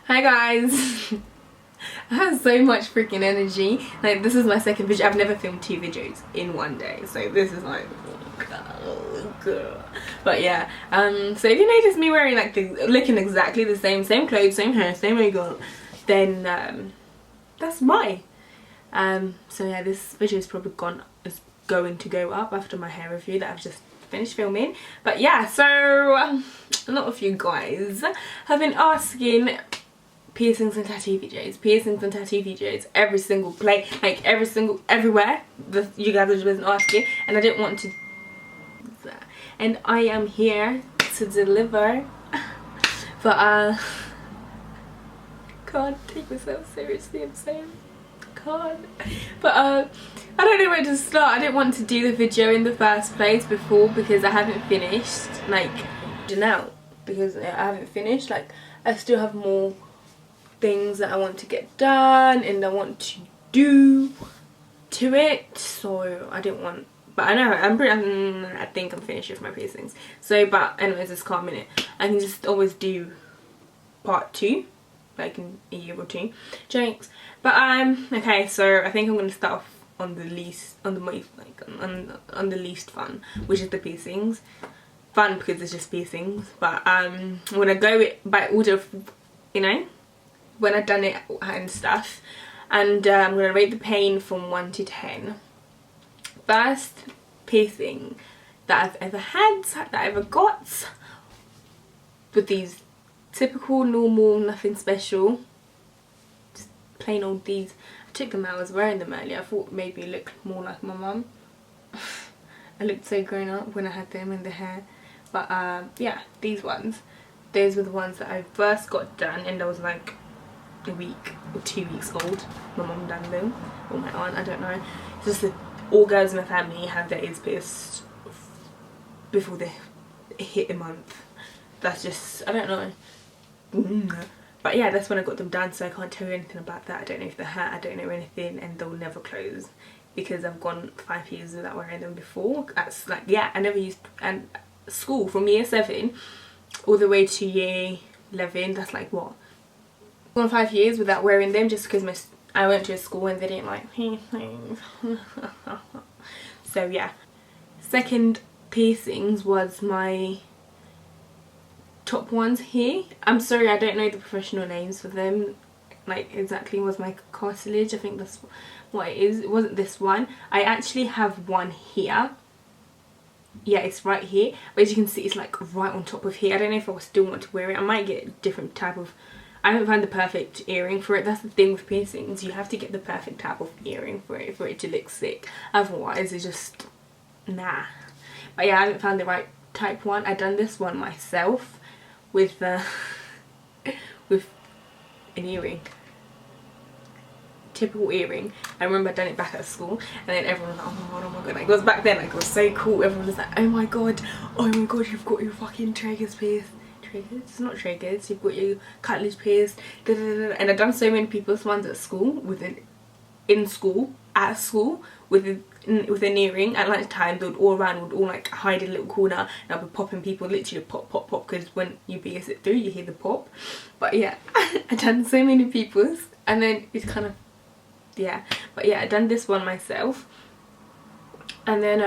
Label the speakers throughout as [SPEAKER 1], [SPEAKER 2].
[SPEAKER 1] Hi guys. I have so much freaking energy. Like, this is my second video. I've never filmed 2 videos in one day, so this is like, oh girl. But yeah, so if you notice me wearing like looking exactly the same clothes, same hair, same makeup, then that's why. So yeah, this video is probably going to go up after my hair review that I've just finished filming. But yeah, so a lot of you guys have been asking piercings and tattoo videos, every single place, like everywhere. You guys have been asking, and I didn't want to, and I am here to deliver. But can't take myself seriously, I'm saying can't. But I don't know where to start. I didn't want to do the video in the first place before because I haven't finished, like, now because I haven't finished, like I still have more things that I want to get done and I want to do to it, so I didn't want, but I know I think I'm finished with my piercings. So but anyways, it's calm minute. I can just always do part 2 like in a year or 2 jokes. But okay, so I think I'm gonna start off on the least fun, which is the piercings. Fun because it's just piercings, but I'm gonna go by order of, you know, when I've done it and stuff, and I'm going to rate the pain from 1 to 10. First piercing that I've ever had, that I ever got, with these typical, normal, nothing special, just plain old these. I took them out, I was wearing them earlier, I thought maybe it looked more like my mum. I looked so grown up when I had them in the hair. But yeah, these ones, those were the ones that I first got done, and I was like a week or 2 weeks old. My mum done them, or my aunt, I don't know. It's just that all girls in my family have their ears pierced before they hit a month. That's just, I don't know. But yeah, that's when I got them done, so I can't tell you anything about that. I don't know if they're hurt, I don't know anything, and they'll never close because I've gone 5 years without wearing them before. That's like, yeah, I never used, and school from year 7 all the way to year 11, that's like what, 5 years without wearing them, just because I went to a school and they didn't like me. So yeah, second piercings was my top ones here. I'm sorry, I don't know the professional names for them, like exactly. Was my cartilage, I think that's what it is. It wasn't this one. I actually have one here. Yeah, it's right here, but as you can see it's like right on top of here. I don't know if I still want to wear it. I might get a different type of, I haven't found the perfect earring for it. That's the thing with piercings, you have to get the perfect type of earring for it to look sick, otherwise it's just nah. But yeah, I haven't found the right type one. I done this one myself with with an earring, typical earring. I remember I done it back at school, and then everyone was like, oh my god, like, it was back then, like it was so cool. Everyone was like, oh my god, you've got your fucking triggers pierced. It's not triggers, you've got your cartilage pierced, and I've done so many people's ones at school, with an an earring. At lunchtime they would all around, would all like hide in a little corner, and I'd be popping people, literally pop pop pop, because when you pierce it through you hear the pop. But yeah, I've done so many people's, and then it's kind of, yeah, but yeah, I done this one myself. And then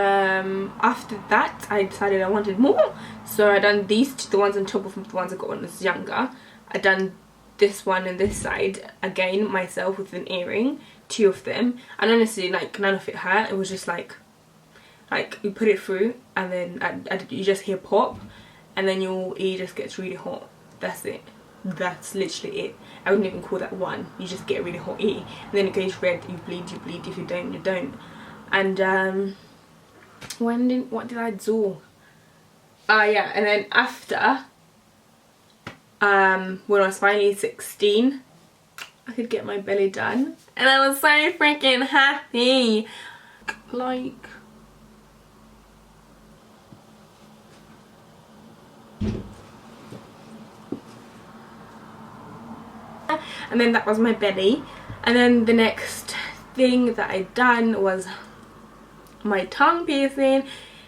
[SPEAKER 1] after that I decided I wanted more, so I done these two, the ones on top of the ones I got when I was younger. I done this one and this side again myself with an earring, 2 of them, and honestly like none of it hurt. It was just like you put it through and then you just hear pop, and then your ear just gets really hot. That's it. That's literally it. I wouldn't even call that one. You just get a really hot ear, and then it goes red. You bleed. If you don't, you don't. And what did I do? Yeah, and then after when I was finally 16, I could get my belly done, and I was so freaking happy. Like, and then that was my belly. And then the next thing that I done was my tongue piercing,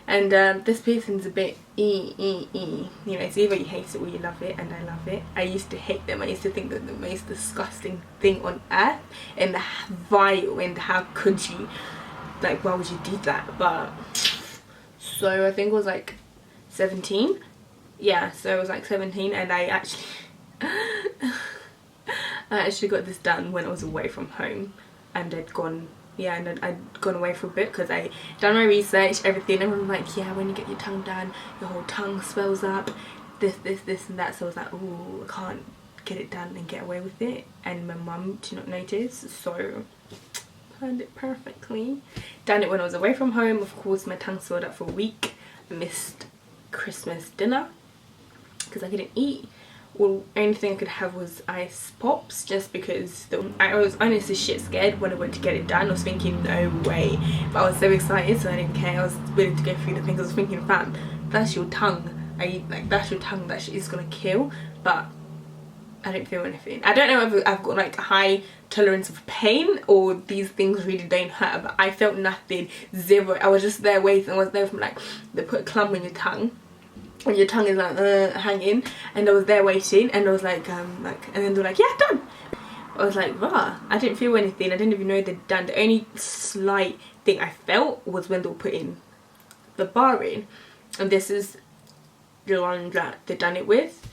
[SPEAKER 1] and this piercing's a bit You know, it's either you hate it or you love it, and I love it. I used to hate them. I used to think that the most disgusting thing on earth, and vile, and how could you, like, why would you do that? But so I think it was like 17. Yeah, so I was like 17, and I actually I actually got this done when I was away from home, and I'd gone away for a bit because I done my research, everything. Everyone was like, yeah, when you get your tongue done, your whole tongue swells up, this and that. So I was like, oh, I can't get it done and get away with it, and my mum did not notice, so planned it perfectly. Done it when I was away from home. Of course, my tongue swelled up for a week. I missed Christmas dinner because I couldn't eat. Well, only thing I could have was ice pops, just because I was honestly shit scared when I went to get it done. I was thinking, no way, but I was so excited, so I didn't care. I was willing to go through the things. I was thinking, fam, that's your tongue. That's your tongue that shit is gonna kill. But I didn't feel anything. I don't know if I've got like a high tolerance of pain or these things really don't hurt, but I felt nothing, zero. I was just there waiting. I was there from like, they put a clump on your tongue, and your tongue is like hanging, and I was there waiting, and I was like and then they're like, yeah, done. I was like, rah, I didn't feel anything. I didn't even know they'd done. The only slight thing I felt was when they were putting the bar in, and this is the one that they done it with.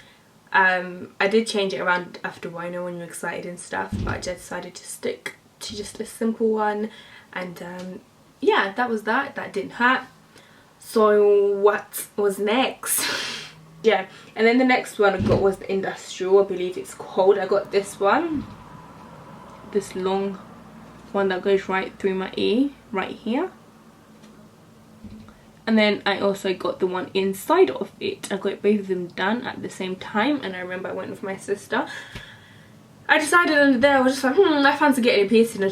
[SPEAKER 1] I did change it around after a while, you know, when you're excited and stuff, but I just decided to stick to just a simple one, and yeah, that was that didn't hurt. So what was next? Yeah, and then the next one I got was the industrial, I believe it's called. I got this one, this long one that goes right through my ear, right here. And then I also got the one inside of it. I got both of them done at the same time, and I remember I went with my sister. I decided under there, I was just like, I fancy getting a piercing.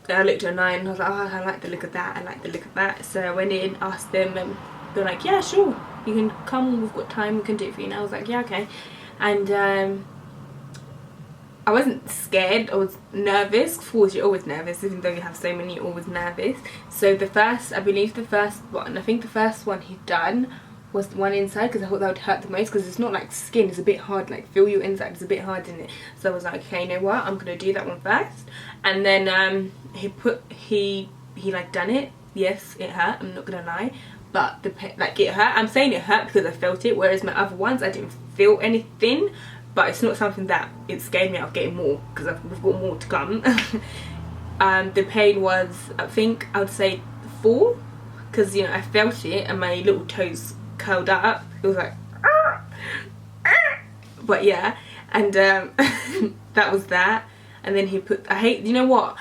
[SPEAKER 1] I looked online and I was like, oh, I like the look of that, I like the look of that. So I went in, asked them, and they're like, yeah, sure, you can come, we've got time, we can do it for you. And I was like, yeah, okay. And I wasn't scared, I was nervous. Of course, you're always nervous, even though you have so many, you're always nervous. So the first, I believe the first one, I think the first one he'd done was the one inside, because I thought that would hurt the most, because it's not like skin, it's a bit hard, like feel your inside, it's a bit hard in it. So I was like, okay, you know what, I'm gonna do that one first. And then he like done it. Yes, it hurt, I'm not gonna lie, but it hurt. I'm saying it hurt because I felt it, whereas my other ones I didn't feel anything. But it's not something that it scared me out of getting more, because we've got more to come. The pain was, I think I would say 4, because, you know, I felt it and my little toes curled up. It was like, but yeah, and that was that. And then he put, you know what,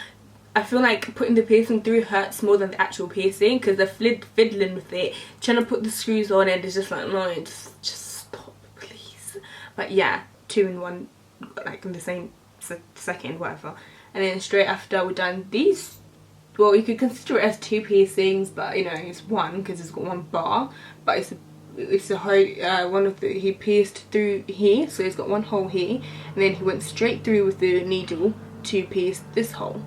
[SPEAKER 1] I feel like putting the piercing through hurts more than the actual piercing, because they're fiddling with it, trying to put the screws on, and it's just like, no, just stop, please. But yeah, 2 in 1, like in the same second, whatever. And then straight after we're done these, well, you could consider it as 2 piercings, but you know, it's 1 because it's got 1 bar, but it's a whole one of the, he pierced through here, so he's got 1 hole here, and then he went straight through with the needle to pierce this hole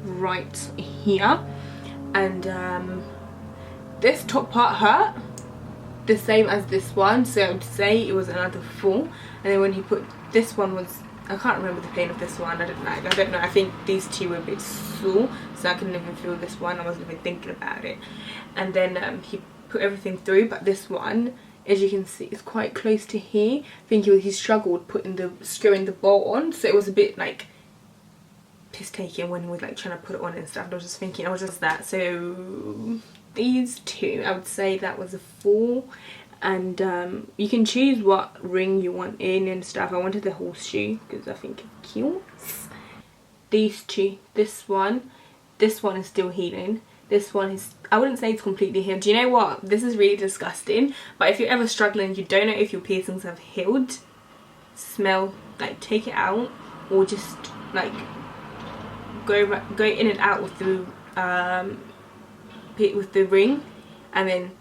[SPEAKER 1] right here. And this top part hurt the same as this one, so I would say it was another 4. And then when he put this one, was, I can't remember the pain of this one, I don't know, I think these 2 were a bit sore, so I couldn't even feel this one, I wasn't even thinking about it. And then he put everything through, but this one, as you can see, is quite close to here. I think he struggled screwing the bolt on, so it was a bit like piss taking when we were like trying to put it on and stuff. And I was just thinking, I was just that. So these 2, I would say that was a 4. And you can choose what ring you want in and stuff. I wanted the horseshoe because I think it's cute. These 2, this one is still healing. This one is, I wouldn't say it's completely healed. Do you know what, this is really disgusting, but if you're ever struggling, you don't know if your piercings have healed, smell, like take it out, or just like go in and out with the ring, and then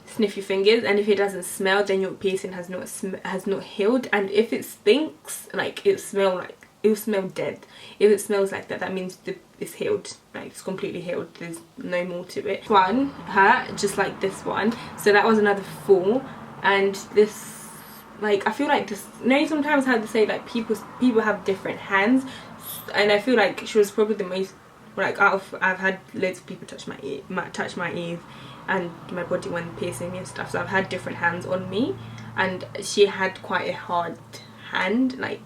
[SPEAKER 1] sniff your fingers, and if it doesn't smell, then your piercing has not healed. And if it stinks, like it smells like it will smell dead. If it smells like that, that means it's healed, like it's completely healed, there's no more to it. One hurt just like this one, so that was another 4. And this, like, I feel like this, you know, sometimes how to say like people have different hands, and I feel like she was probably the most, like, I've had loads of people touch my ears and my body when piercing me and stuff, so I've had different hands on me, and she had quite a hard hand, like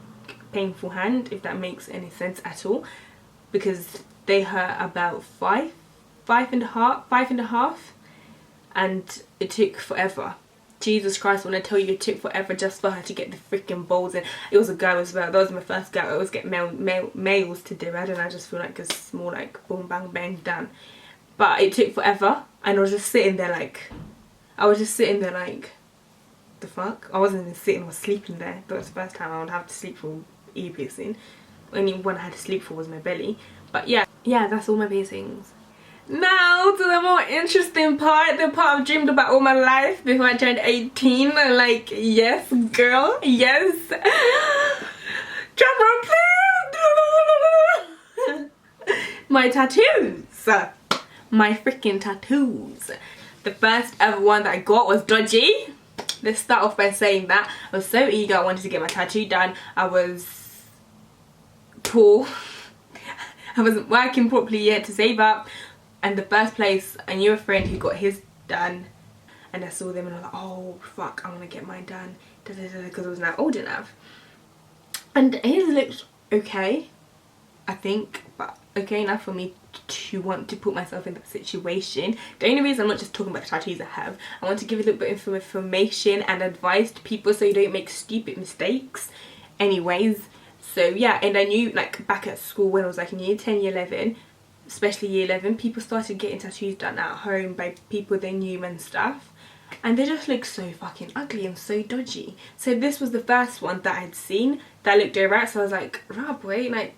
[SPEAKER 1] painful hand, if that makes any sense at all, because they hurt about five and a half, and it took forever. Jesus Christ, when I tell you, it took forever just for her to get the freaking balls in. It was a girl as well. That was my first girl. I always get males to do it, and I just feel like it's more like boom, bang, bang, done. But it took forever, and I was just sitting there like, the fuck? I wasn't even sitting, I was sleeping there. That was the first time I would have to sleep for ear piercing. Only one I had to sleep for was my belly. But yeah, that's all my piercings. Now to the more interesting part, the part I've dreamed about all my life before I turned 18. Like, yes girl, yes. Drum roll please. My tattoos. My freaking tattoos. The first ever one that I got was dodgy. Let's start off by saying that I was so eager, I wanted to get my tattoo done. I was poor. I wasn't working properly yet to save up. And the first place, I knew a friend who got his done, and I saw them and I was like, oh fuck, I want to get mine done, because I was now old enough. And his looked okay, I think, but okay enough for me to want to put myself in that situation. The only reason I'm not just talking about the tattoos I have, I want to give a little bit of information and advice to people so you don't make stupid mistakes. Anyways, so yeah, and I knew, like, back at school when I was like in year 10, year 11, especially year 11, people started getting tattoos done at home by people they knew and stuff, and they just look so fucking ugly and so dodgy. So this was the first one that I'd seen that looked alright, so I was like, rah boy, like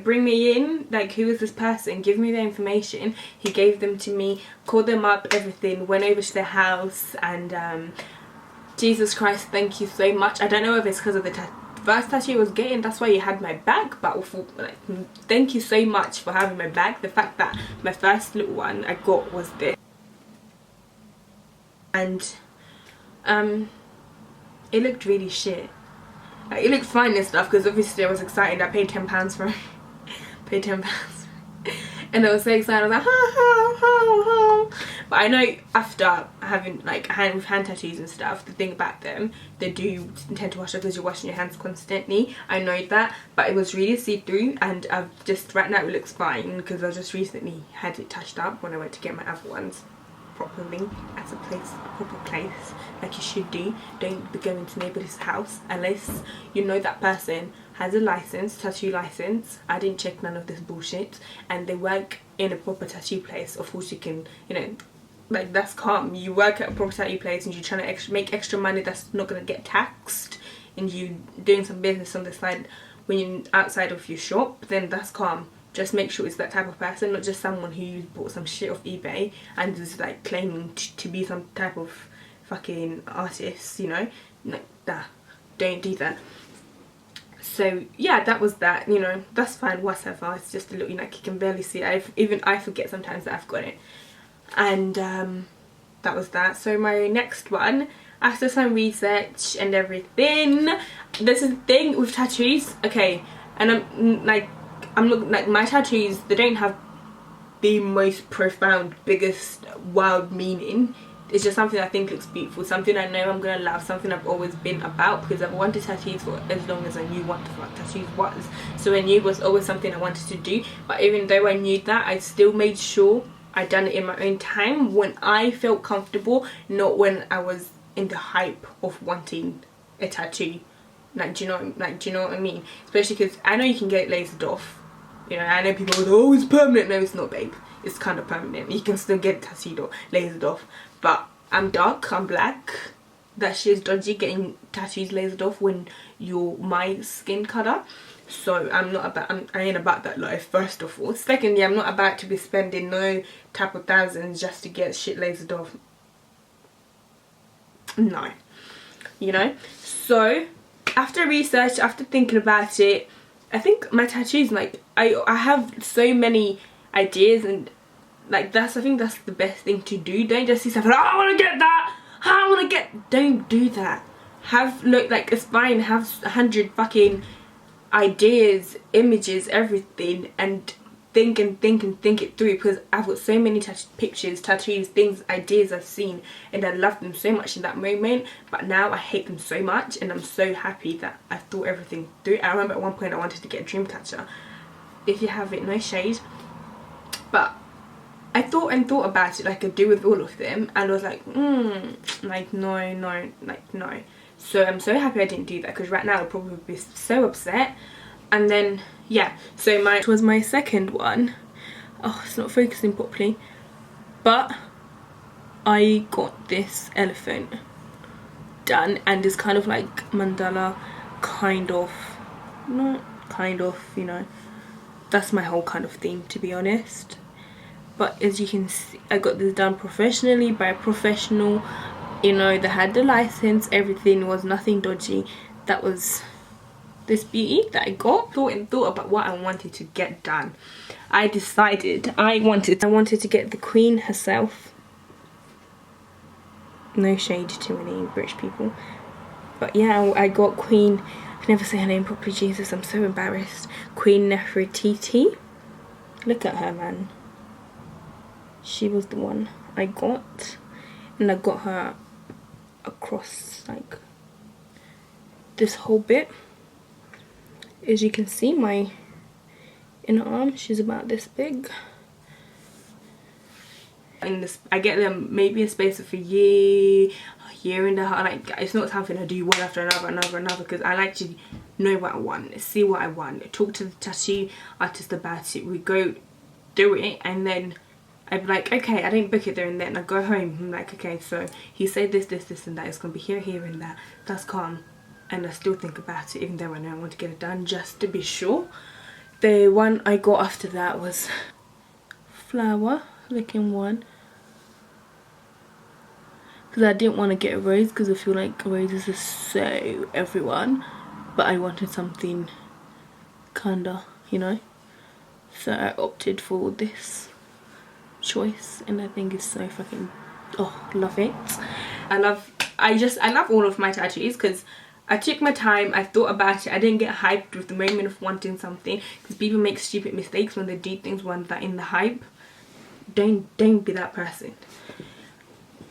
[SPEAKER 1] bring me in, like, who is this person, give me their information. He gave them to me, called them up, everything, went over to their house, and Jesus Christ, thank you so much. I don't know if it's because of the first tattoo I was getting, that's why you had my back, but like, thank you so much for having my back. The fact that my first little one I got was this, and it looked really shit. Like, it looked fine and stuff, because obviously I was excited. I paid £10 for it. Paid £10 and I was so excited. I was like, ha ha ha ha. But I know after having like hand tattoos and stuff, the thing about them, they do tend to wash off because you're washing your hands constantly. I know that, but it was really see-through, and I've just, right now it looks fine because I just recently had it touched up when I went to get my other ones properly at a proper place, like you should do. Don't be going to nobody's house unless you know that person has a license, tattoo license. I didn't check none of this bullshit, and they work in a proper tattoo place. Of course you can, you know, like, that's calm. You work at a proper tattoo place and you're trying to make extra money that's not going to get taxed, and you doing some business on the side when you're outside of your shop, then that's calm. Just make sure it's that type of person, not just someone who bought some shit off eBay and is like claiming to be some type of fucking artist, you know. Like, that, don't do that. So yeah, that was that, you know, that's fine, whatever. It's just a little, like, you can barely see it. Even I forget sometimes that I've got it. And that was that. So my next one, after some research and everything, this is the thing with tattoos, okay, and I'm looking, like, my tattoos, they don't have the most profound, biggest, wild meaning. It's just something I think looks beautiful, something I know I'm gonna love, something I've always been about, because I've wanted tattoos for as long as I knew what the fuck tattoos was. So I knew it was always something I wanted to do, but even though I knew that, I still made sure I done it in my own time, when I felt comfortable, not when I was in the hype of wanting a tattoo. Like, do you know what I mean? Especially because I know you can get it lasered off. You know, I know people go, oh, it's permanent. No, it's not, babe. It's kind of permanent. You can still get it tattooed or lasered off. But I'm dark, I'm black. That shit is dodgy, getting tattoos lasered off when you're my skin colour. So I ain't about that life, first of all. Secondly, I'm not about to be spending no type of thousands just to get shit lasered off. No. You know? So after research, after thinking about it, I think my tattoos, like I have so many ideas, and like I think that's the best thing to do. Don't just see something, oh, I want to get that, I want to get, don't do that. Look, like, it's fine, have 100 fucking ideas, images, everything, and think it through, because I've got so many pictures, tattoos, things, ideas I've seen, and I loved them so much in that moment, but now I hate them so much, and I'm so happy that I thought everything through. I remember at one point I wanted to get a dream catcher. If you have it, no shade, but I thought about it like I do with all of them, and I was like, like no, like no. So I'm so happy I didn't do that, because right now I'd probably be so upset. And then yeah, so it was my second one. Oh, it's not focusing properly, but I got this elephant done, and it's kind of like mandala, kind of, not kind of, you know, that's my whole kind of theme, to be honest. But as you can see, I got this done professionally by a professional, you know, they had the license, everything, was nothing dodgy. That was this beauty that I got. Thought about what I wanted to get done. I decided I wanted to get the Queen herself. No shade to any British people, but yeah, I got Queen, I can never say her name properly, Jesus, I'm so embarrassed. Queen Nefertiti. Look at her, man. She was the one I got, and I got her across like this whole bit. As you can see, my inner arm, she's about this big. In this, I get them maybe a space of a year and a half. Like, it's not something I do one after another, because I like to know what I want, see what I want, talk to the tattoo artist about it. We go do it, and then I'd be like, okay, I didn't book it there and then. I go home, I'm like, okay, so he said this and that, it's gonna be here and that. That's calm. And I still think about it, even though I know I want to get it done, just to be sure. The one I got after that was flower looking one, because I didn't want to get a rose, because I feel like roses are so everyone, but I wanted something kinda, you know, so I opted for this choice, and I think it's so fucking, oh, love it. I love all of my tattoos, because I took my time, I thought about it, I didn't get hyped with the moment of wanting something, because people make stupid mistakes when they do things when they're in the hype. Don't be that person.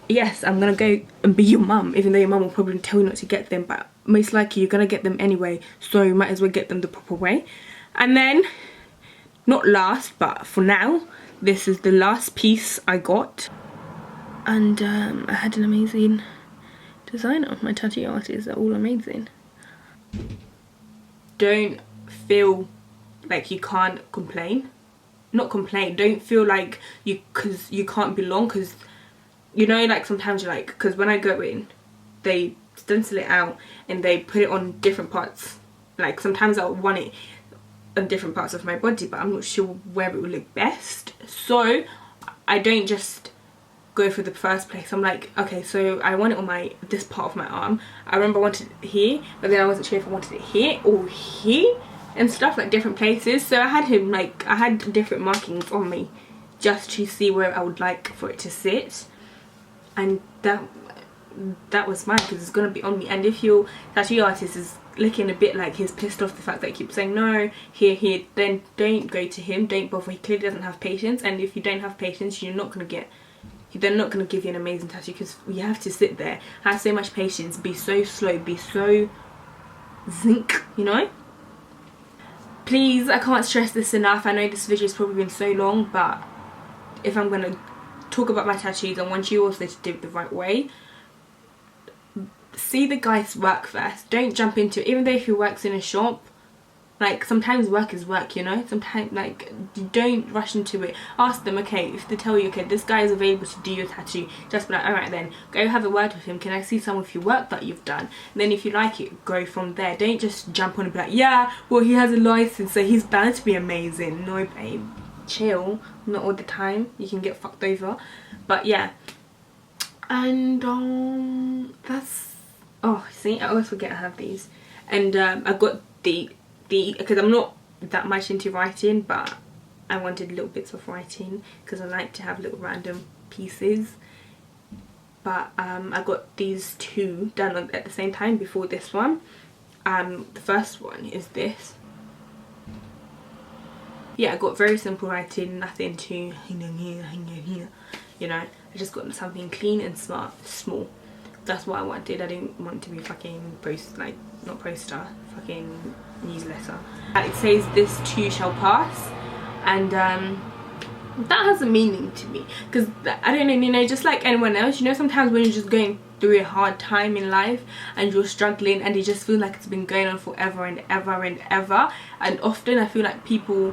[SPEAKER 1] Yes, I'm gonna go and be your mum, even though your mum will probably tell you not to get them, but most likely you're gonna get them anyway, so you might as well get them the proper way. And then, not last, but for now, this is the last piece I got, and I had an amazing designer. My tattoo artists are all amazing. Don't feel like you can't complain. Not complain, don't feel like you can't belong, because you know, like sometimes you're like, because when I go in, they stencil it out and they put it on different parts. Like sometimes I'll want it on different parts of my body, but I'm not sure where it will look best, so I don't just go for the first place. I'm like, okay, so I want it on this part of my arm. I remember I wanted it here, but then I wasn't sure if I wanted it here or here and stuff, like different places. So I had different markings on me just to see where I would like for it to sit, and that was mine, because it's gonna be on me. And if your tattoo artist is looking a bit like he's pissed off the fact that I keep saying no, here, then don't go to him, don't bother. He clearly doesn't have patience, and if you don't have patience, they're not going to give you an amazing tattoo, because you have to sit there, have so much patience, be so slow, be so zinc, you know. Please, I can't stress this enough. I know this video has probably been so long, but if I'm going to talk about my tattoos, I want you also to do it the right way. See the guy's work first. Don't jump into it, even though if he works in a shop. Like, sometimes work is work, you know. Sometimes, like, don't rush into it. Ask them, okay, if they tell you, okay, this guy is available to do your tattoo, just be like, alright then, go have a word with him. Can I see some of your work that you've done? And then if you like it, go from there. Don't just jump on and be like, yeah, well, he has a license, so he's bound to be amazing. No, babe, chill. Not all the time. You can get fucked over. But yeah. And that's, oh, see, I always forget I have these. And I got the because I'm not that much into writing, but I wanted little bits of writing because I like to have little random pieces. But I got these two done at the same time before this one. The first one is this. Yeah, I got very simple writing, nothing too, you know. I just got something clean and small. That's what I wanted. I didn't want to be fucking not poster, fucking newsletter. It says this too shall pass, and that has a meaning to me, because I don't know, you know, just like anyone else, you know, sometimes when you're just going through a hard time in life and you're struggling and you just feel like it's been going on forever and ever and ever, and often I feel like people,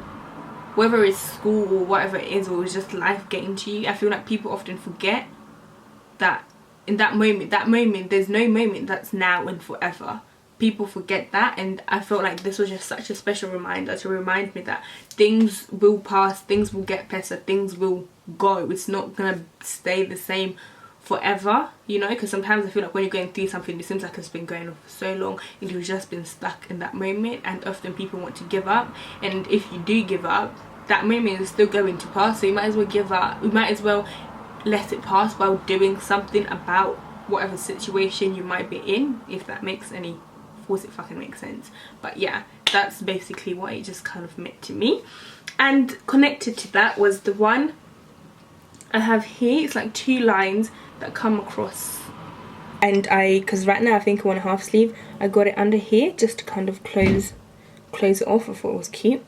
[SPEAKER 1] whether it's school or whatever it is, or it's just life getting to you, I feel like people often forget that in that moment there's no moment that's now and forever. People forget that, and I felt like this was just such a special reminder to remind me that things will pass, things will get better, things will go. It's not gonna stay the same forever, you know, because sometimes I feel like when you're going through something, it seems like it's been going on for so long and you've just been stuck in that moment, and often people want to give up, and if you do give up, that moment is still going to pass, so you might as well give up. You might as well let it pass while doing something about whatever situation you might be in, if that makes any force it fucking makes sense. But yeah, that's basically what it just kind of meant to me. And connected to that was the one I have here. It's like 2 lines that come across, and because right now I think I want a half sleeve, I got it under here just to kind of close it off. I thought it was cute.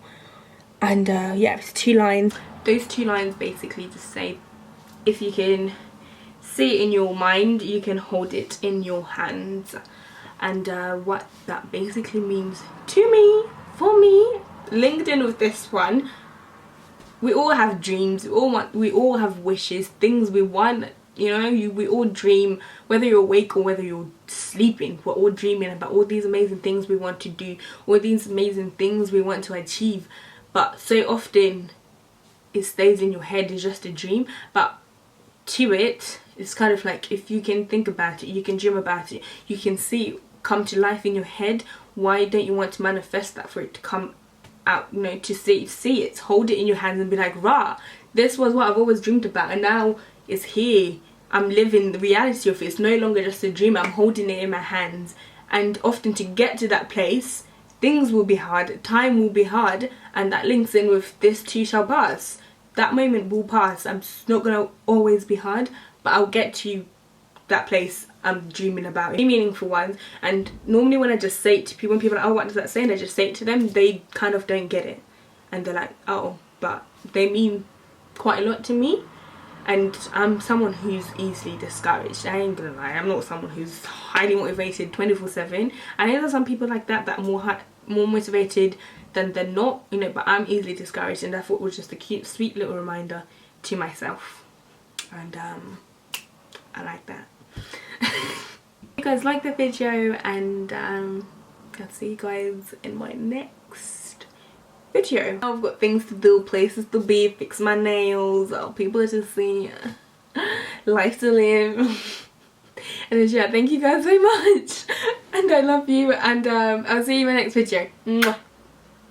[SPEAKER 1] And yeah, it's 2 lines. Those 2 lines basically just say, if you can see it in your mind, you can hold it in your hands. And what that basically means to me, for me, linked in with this one, we all have dreams, we all have wishes, things we want, you know. We all dream, whether you're awake or whether you're sleeping. We're all dreaming about all these amazing things we want to do, all these amazing things we want to achieve, but so often it stays in your head. It's just a dream. But to it, it's kind of like, if you can think about it, you can dream about it, you can see it come to life in your head, why don't you want to manifest that for it to come out, you know, to see it, hold it in your hands and be like, rah, this was what I've always dreamed about, and now it's here. I'm living the reality of it. It's no longer just a dream, I'm holding it in my hands. And often to get to that place, things will be hard, time will be hard, and that links in with this too shall pass. That moment will pass. It's not gonna always be hard, but I'll get to that place I'm dreaming about. Meaningful ones. And normally when I just say it to people, when people are like, oh, what does that say, and I just say it to them, they kind of don't get it, and they're like, oh, but they mean quite a lot to me. And I'm someone who's easily discouraged, I ain't gonna lie. I'm not someone who's highly motivated 24/7. I know there's some people like that are more motivated than they're not, you know, but I'm easily discouraged, and I thought it was just a cute, sweet little reminder to myself. And I like that. You guys like the video, and I'll see you guys in my next video. I've got things to do, places to be, fix my nails, people to see, life to live. And yeah, thank you guys so much, and I love you, and I'll see you in my next video. Mwah.